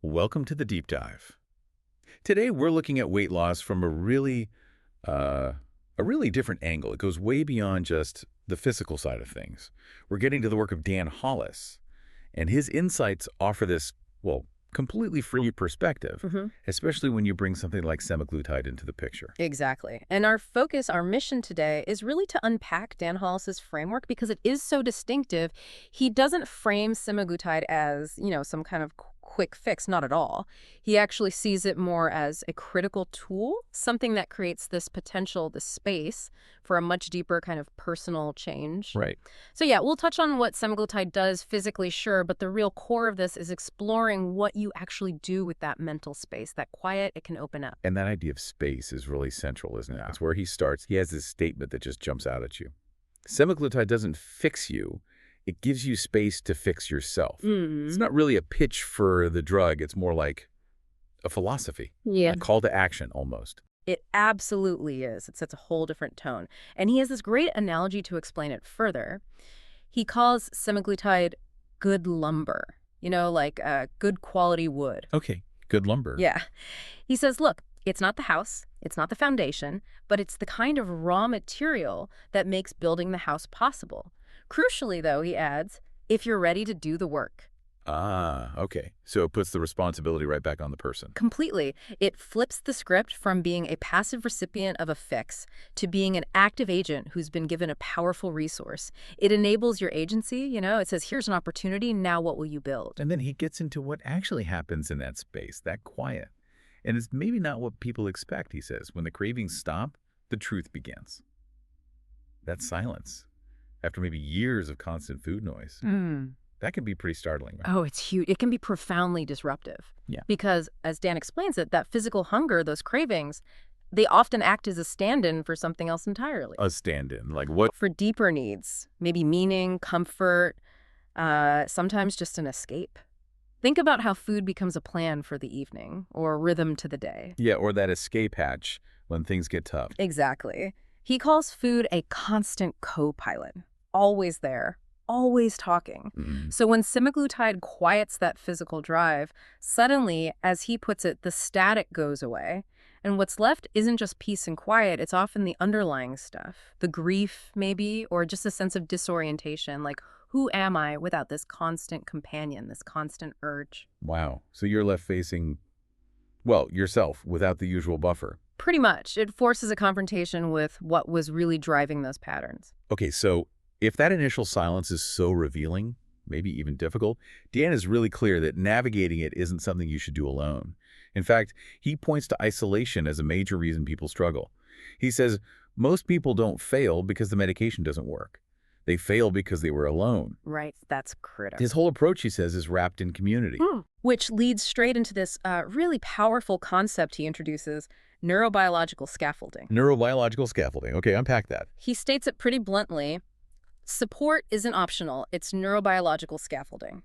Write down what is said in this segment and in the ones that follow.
Welcome to the deep dive. Today we're looking at weight loss from uh, a really different angle. It goes way beyond just the physical side of things. We're getting to the work of Dan Hollis, and his insights offer this, well, completely free perspective, hmm especially when you bring something like semaglutide into the picture. Exactly. And our mission today is really to unpack Dan Hollis's framework because it is so distinctive. He doesn't frame semaglutide as, some kind of quick fix, not at all. He actually sees it more as a critical tool, something that creates this potential, this space for a much deeper kind of personal change. Right. So yeah, we'll touch on what semaglutide does physically, sure, but the real core of this is exploring what you actually do with that mental space, that quiet it can open up. And that idea of space is really central, isn't it? That's where he starts. He has this statement that just jumps out at you. Semaglutide doesn't fix you. It gives you space to fix yourself. It's Mm. not really a pitch for the drug. It's more like a philosophy, Yeah. a call to action almost. It absolutely is. It sets a whole different tone. And he has this great analogy to explain it further. He calls semaglutide good lumber, like good quality wood. Okay, good lumber. Yeah. He says, look, it's not the house, it's not the foundation, but it's the kind of raw material that makes building the house possible. Crucially, though, he adds, if you're ready to do the work. Ah, okay. So it puts the responsibility right back on the person. Completely. It flips the script from being a passive recipient of a fix to being an active agent who's been given a powerful resource. It enables your agency, it says, here's an opportunity, now what will you build? And then he gets into what actually happens in that space, that quiet. And it's maybe not what people expect, he says. When the cravings stop, the truth begins. That silence, after maybe years of constant food noise, Mm. that can be pretty startling, right? Oh, it's huge. It can be profoundly disruptive. Yeah. Because, as Dan explains it, that physical hunger, those cravings, they often act as a stand-in for something else entirely. A stand-in, like what? For deeper needs, maybe meaning, comfort, sometimes just an escape. Think about how food becomes a plan for the evening or rhythm to the day. Yeah, or that escape hatch when things get tough. Exactly. He calls food a constant co-pilot, always there, always talking. Mm. So when semaglutide quiets that physical drive, suddenly, as he puts it, the static goes away. And what's left isn't just peace and quiet, it's often the underlying stuff. The grief, maybe, or just a sense of disorientation, like, who am I without this constant companion, this constant urge? Wow. So you're left facing, well, yourself without the usual buffer. Pretty much. It forces a confrontation with what was really driving those patterns. Okay, so if that initial silence is so revealing, maybe even difficult, Dan is really clear that navigating it isn't something you should do alone. In fact, he points to isolation as a major reason people struggle. He says most people don't fail because the medication doesn't work. They fail because they were alone. Right, that's critical. His whole approach, he says, is wrapped in community. Which leads straight into this really powerful concept he introduces, neurobiological scaffolding. Neurobiological scaffolding. Okay, unpack that. He states it pretty bluntly. Support isn't optional, it's neurobiological scaffolding.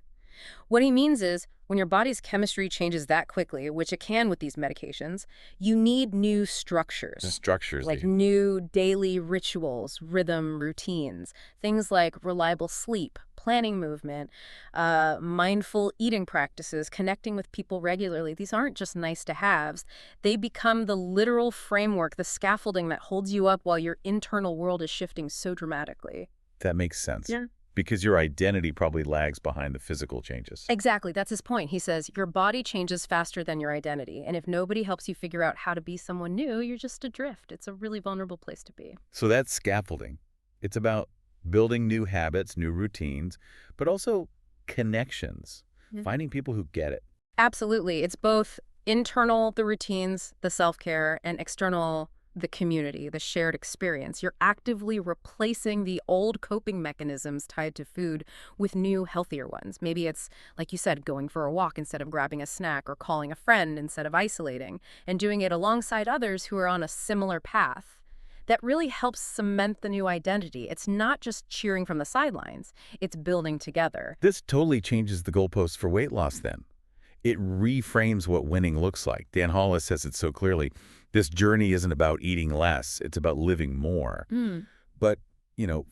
What he means is, when your body's chemistry changes that quickly, which it can with these medications, you need new structures. Structures. Like new daily rituals, rhythm, routines, things like reliable sleep, planning movement, mindful eating practices, connecting with people regularly. These aren't just nice to haves. They become the literal framework, the scaffolding that holds you up while your internal world is shifting so dramatically. That makes sense. Yeah. Because your identity probably lags behind the physical changes. Exactly. That's his point. He says, your body changes faster than your identity. And if nobody helps you figure out how to be someone new, you're just adrift. It's a really vulnerable place to be. So that's scaffolding. It's about building new habits, new routines, but also connections, finding people who get it. Absolutely. It's both internal, the routines, the self-care, and external, the community, the shared experience. You're actively replacing the old coping mechanisms tied to food with new, healthier ones. Maybe it's, like you said, going for a walk instead of grabbing a snack, or calling a friend instead of isolating, and doing it alongside others who are on a similar path. That really helps cement the new identity. It's not just cheering from the sidelines, it's building together. This totally changes the goalposts for weight loss then. It reframes what winning looks like. Dan Hollis says it so clearly. This journey isn't about eating less, it's about living more. But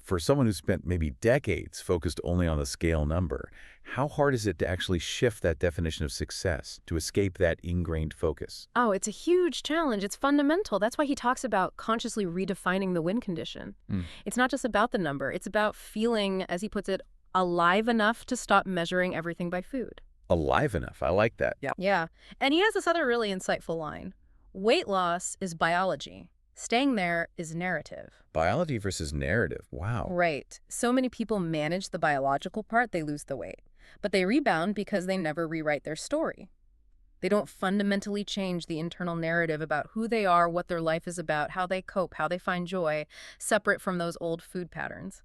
For someone who spent maybe decades focused only on the scale number, how hard is it to actually shift that definition of success, to escape that ingrained focus? Oh, it's a huge challenge. It's fundamental. That's why he talks about consciously redefining the win condition. Hmm. It's not just about the number. It's about feeling, as he puts it, alive enough to stop measuring everything by food. Alive enough. I like that. Yeah. And he has this other really insightful line. Weight loss is biology. Staying there is narrative. Biology versus narrative. Wow. Right. So many people manage the biological part, they lose the weight. But they rebound because they never rewrite their story. They don't fundamentally change the internal narrative about who they are, what their life is about, how they cope, how they find joy, separate from those old food patterns.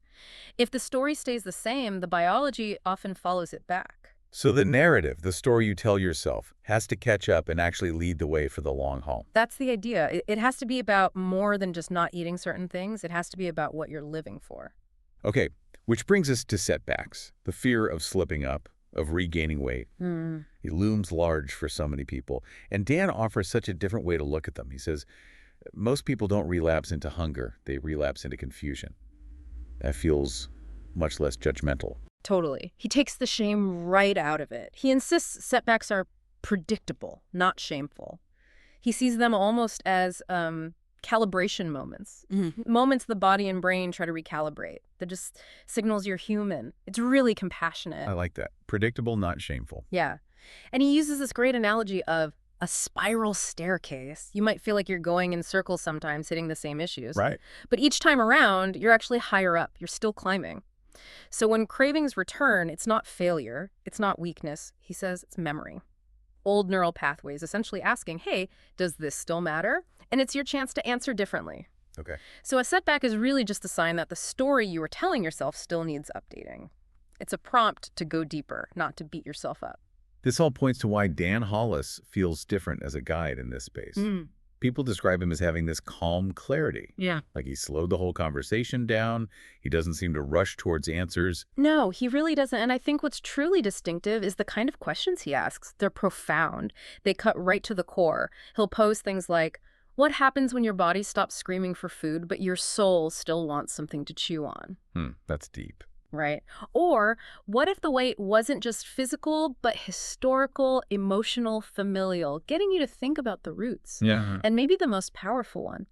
If the story stays the same, the biology often follows it back. So the narrative, the story you tell yourself, has to catch up and actually lead the way for the long haul. That's the idea. It has to be about more than just not eating certain things. It has to be about what you're living for. Okay, which brings us to setbacks, the fear of slipping up, of regaining weight. It looms large for so many people. And Dan offers such a different way to look at them. He says, most people don't relapse into hunger. They relapse into confusion. That feels much less judgmental. Totally. He takes the shame right out of it. He insists setbacks are predictable, not shameful. He sees them almost as calibration moments. Moments the body and brain try to recalibrate. That just signals you're human. It's really compassionate. I like that. Predictable, not shameful. Yeah. And he uses this great analogy of a spiral staircase. You might feel like you're going in circles sometimes, hitting the same issues. Right. But each time around, you're actually higher up. You're still climbing. So when cravings return, it's not failure. It's not weakness. He says it's memory. Old neural pathways essentially asking, hey, does this still matter? And it's your chance to answer differently. Okay. So a setback is really just a sign that the story you were telling yourself still needs updating. It's a prompt to go deeper, not to beat yourself up. This all points to why Dan Hollis feels different as a guide in this space. People describe him as having this calm clarity. Yeah. Like he slowed the whole conversation down. He doesn't seem to rush towards answers. No, he really doesn't. And I think what's truly distinctive is the kind of questions he asks. They're profound. They cut right to the core. He'll pose things like, what happens when your body stops screaming for food, but your soul still wants something to chew on? That's deep. Right? Or what if the weight wasn't just physical, but historical, emotional, familial, getting you to think about the roots? Yeah. And maybe the most powerful one.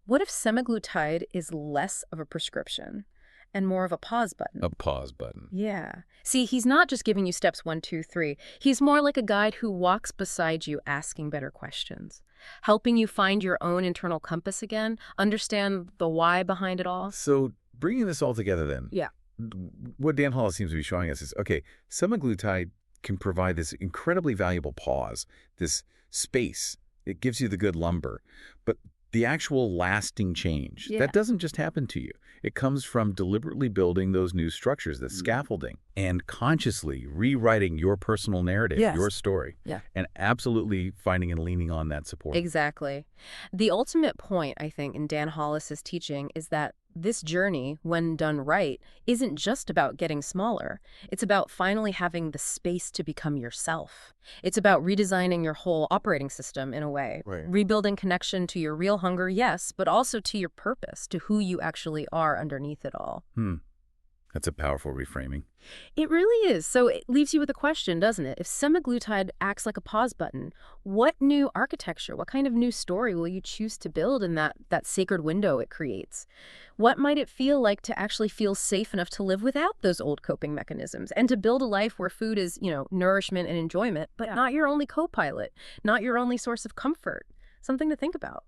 What if semaglutide is less of a prescription and more of a pause button? A pause button. Yeah. See, he's not just giving you steps 1, 2, 3. He's more like a guide who walks beside you asking better questions, helping you find your own internal compass again, understand the why behind it all. So bringing this all together then. Yeah. What Dan Hollis seems to be showing us is, okay, semaglutide can provide this incredibly valuable pause, this space. It gives you the good lumber. But the actual lasting change, that doesn't just happen to you. It comes from deliberately building those new structures, the scaffolding, and consciously rewriting your personal narrative, your story, and absolutely finding and leaning on that support. Exactly. The ultimate point, I think, in Dan Hollis's teaching is that this journey, when done right, isn't just about getting smaller. It's about finally having the space to become yourself. It's about redesigning your whole operating system in a way. Right. Rebuilding connection to your real hunger, yes, but also to your purpose, to who you actually are underneath it all. That's a powerful reframing. It really is. So it leaves you with a question, doesn't it? If semaglutide acts like a pause button, what new architecture, what kind of new story will you choose to build in that sacred window it creates? What might it feel like to actually feel safe enough to live without those old coping mechanisms and to build a life where food is, nourishment and enjoyment, but not your only co-pilot, not your only source of comfort? Something to think about.